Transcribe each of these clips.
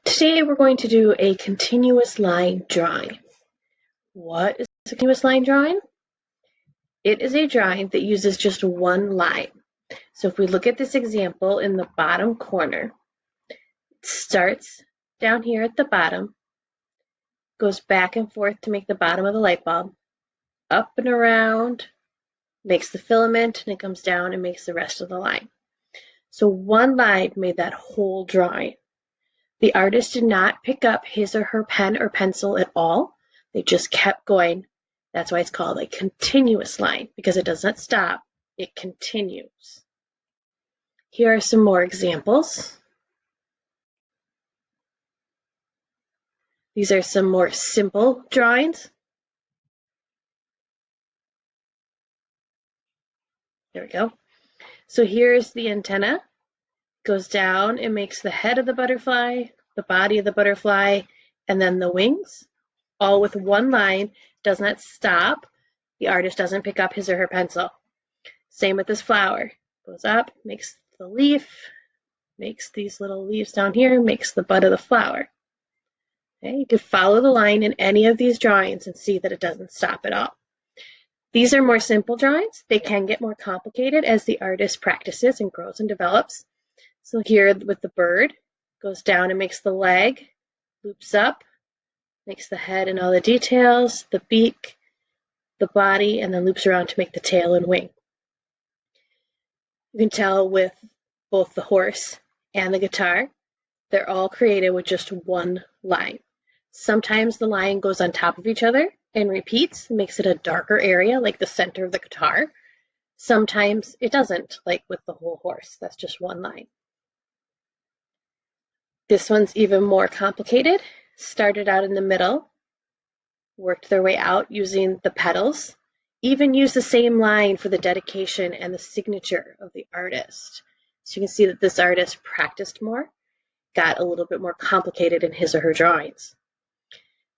Today we're going to do a continuous line drawing. What is a continuous line drawing? It is a drawing that uses just one line. So if we look at this example in the bottom corner, it starts down here at the bottom, goes back and forth to make the bottom of the light bulb, up and around, makes the filament, and it comes down and makes the rest of the line. So one line made that whole drawing. The artist did not pick up his or her pen or pencil at all. They just kept going. That's why it's called a continuous line, because it does not stop, it continues. Here are some more examples. These are some more simple drawings. There we go. So here's the antenna. Goes down and makes the head of the butterfly, the body of the butterfly, and then the wings, all with one line. Does not stop. The artist doesn't pick up his or her pencil. Same with this flower. Goes up, makes the leaf, makes these little leaves down here, makes the bud of the flower. Okay, you can follow the line in any of these drawings and see that it doesn't stop at all. These are more simple drawings. They can get more complicated as the artist practices and grows and develops. So here with the bird, goes down and makes the leg, loops up, makes the head and all the details, the beak, the body, and then loops around to make the tail and wing. You can tell with both the horse and the guitar, they're all created with just one line. Sometimes the line goes on top of each other and repeats, makes it a darker area like the center of the guitar. Sometimes it doesn't, like with the whole horse. That's just one line. This one's even more complicated. Started out in the middle, worked their way out using the petals, even used the same line for the dedication and the signature of the artist. So you can see that this artist practiced more, got a little bit more complicated in his or her drawings.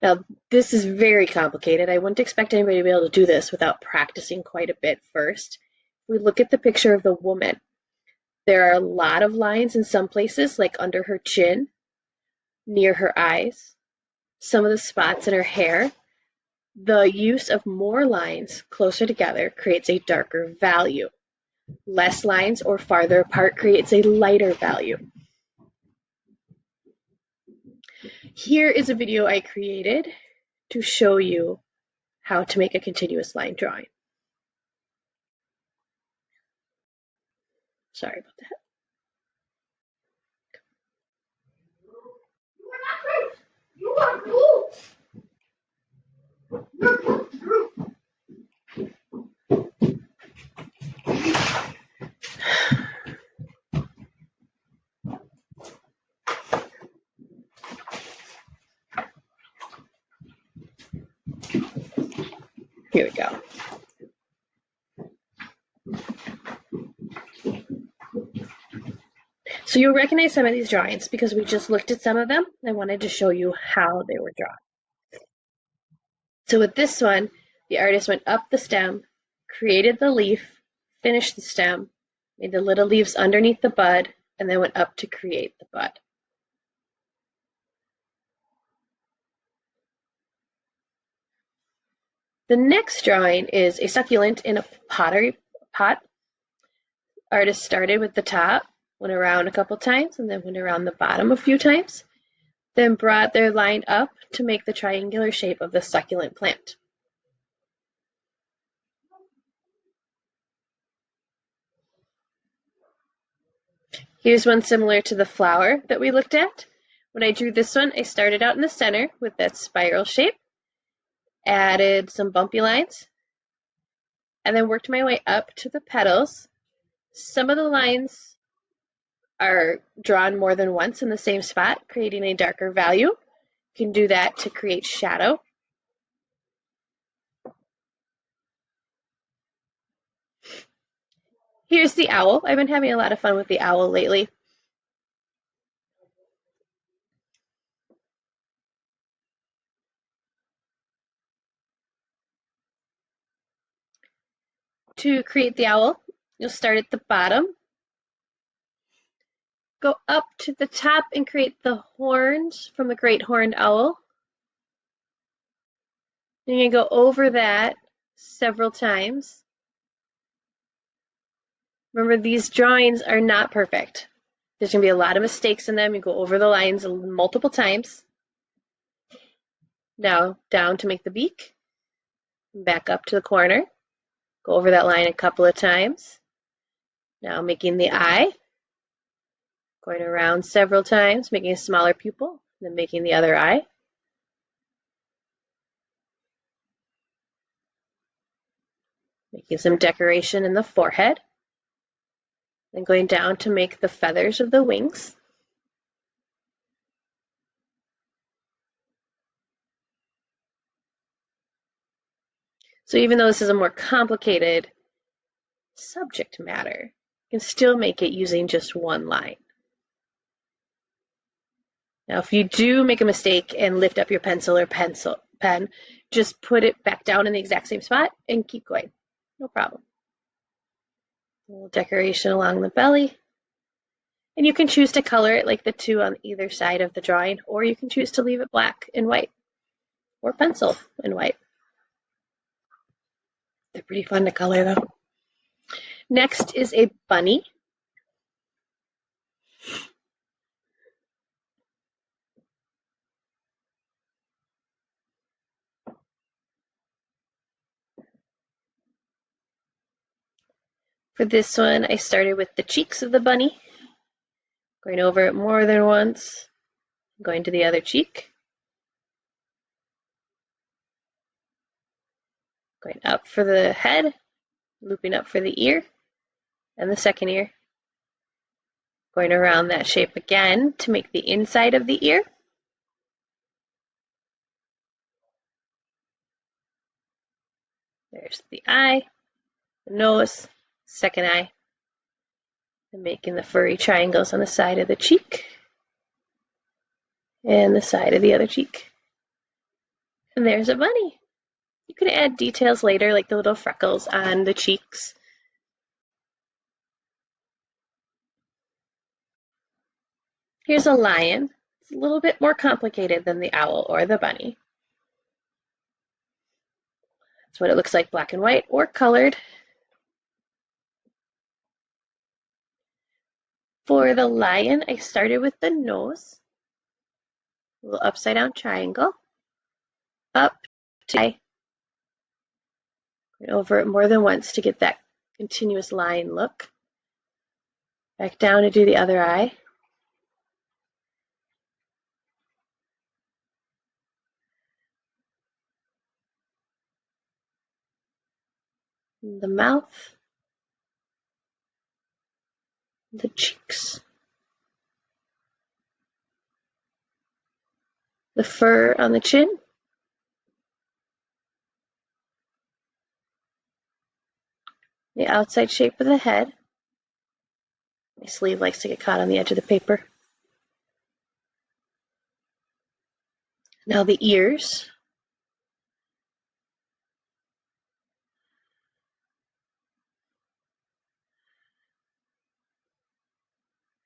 Now, this is very complicated. I wouldn't expect anybody to be able to do this without practicing quite a bit first. If we look at the picture of the woman, there are a lot of lines in some places, like under her chin, near her eyes, some of the spots in her hair. The use of more lines closer together creates a darker value. Less lines or farther apart creates a lighter value. Here is a video I created to show you how to make a continuous line drawing. Sorry about that. You are cool. Here we go. So you'll recognize some of these drawings because we just looked at some of them. I wanted to show you how they were drawn. So with this one, the artist went up the stem, created the leaf, finished the stem, made the little leaves underneath the bud, and then went up to create the bud. The next drawing is a succulent in a pottery pot. Artist started with the top, went around a couple times, and then went around the bottom a few times, then brought their line up to make the triangular shape of the succulent plant. Here's one similar to the flower that we looked at. When I drew this one, I started out in the center with that spiral shape, added some bumpy lines, and then worked my way up to the petals. Some of the lines are drawn more than once in the same spot, creating a darker value. You can do that to create shadow. Here's the owl. I've been having a lot of fun with the owl lately. To create the owl, you'll start at the bottom, go up to the top and create the horns from the great horned owl. And you're going to go over that several times. Remember, these drawings are not perfect. There's going to be a lot of mistakes in them. You go over the lines multiple times. Now down to make the beak. Back up to the corner. Go over that line a couple of times. Now making the eye. Going around several times, making a smaller pupil, then making the other eye. Making some decoration in the forehead. Then going down to make the feathers of the wings. So even though this is a more complicated subject matter, you can still make it using just one line. Now, if you do make a mistake and lift up your pencil or pen, just put it back down in the exact same spot and keep going. No problem. A little decoration along the belly. And you can choose to color it like the two on either side of the drawing, or you can choose to leave it black and white, or pencil and white. They're pretty fun to color though. Next is a bunny. For this one, I started with the cheeks of the bunny, going over it more than once, going to the other cheek, going up for the head, looping up for the ear, and the second ear, going around that shape again to make the inside of the ear. There's the eye, the nose, second eye, and making the furry triangles on the side of the cheek and the side of the other cheek. And there's a bunny. You can add details later, like the little freckles on the cheeks. Here's a lion. It's a little bit more complicated than the owl or the bunny. That's what it looks like, black and white or colored. For the lion, I started with the nose, a little upside down triangle, up to the eye, and over it more than once to get that continuous line look. Back down to do the other eye. The mouth, the cheeks, the fur on the chin, the outside shape of the head. My sleeve likes to get caught on the edge of the paper. Now the ears.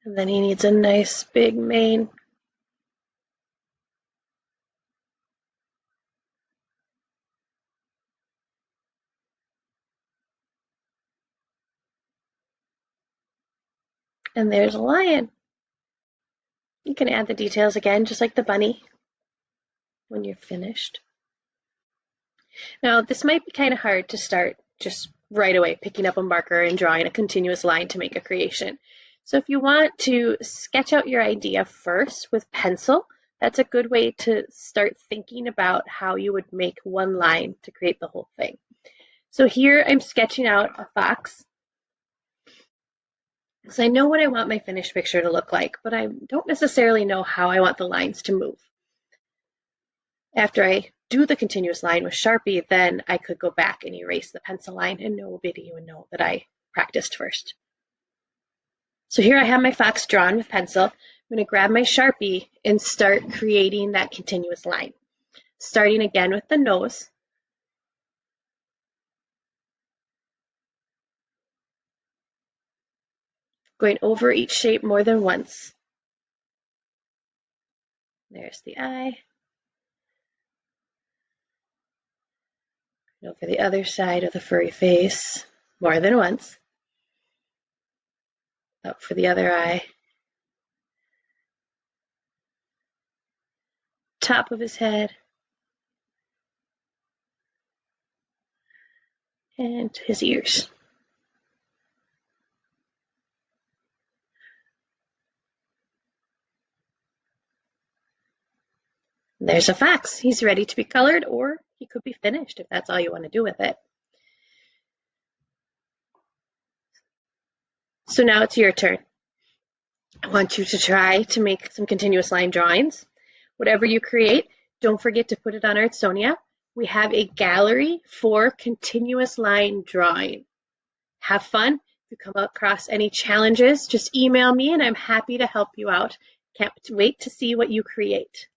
And then he needs a nice big mane. And there's a lion. You can add the details again, just like the bunny, when you're finished. Now, this might be kind of hard to start just right away, picking up a marker and drawing a continuous line to make a creation. So if you want to sketch out your idea first with pencil, that's a good way to start thinking about how you would make one line to create the whole thing. So here I'm sketching out a fox. So I know what I want my finished picture to look like, but I don't necessarily know how I want the lines to move. After I do the continuous line with Sharpie, then I could go back and erase the pencil line and nobody would know that I practiced first. So here I have my fox drawn with pencil. I'm going to grab my Sharpie and start creating that continuous line. Starting again with the nose. going over each shape more than once. There's the eye. And over the other side of the furry face more than once. Up for the other eye. Top of his head. And his ears. There's a fox. He's ready to be colored, or he could be finished if that's all you want to do with it. So now it's your turn. I want you to try to make some continuous line drawings. Whatever you create, don't forget to put it on Artsonia. We have a gallery for continuous line drawing. Have fun. If you come across any challenges, just email me and I'm happy to help you out. Can't wait to see what you create.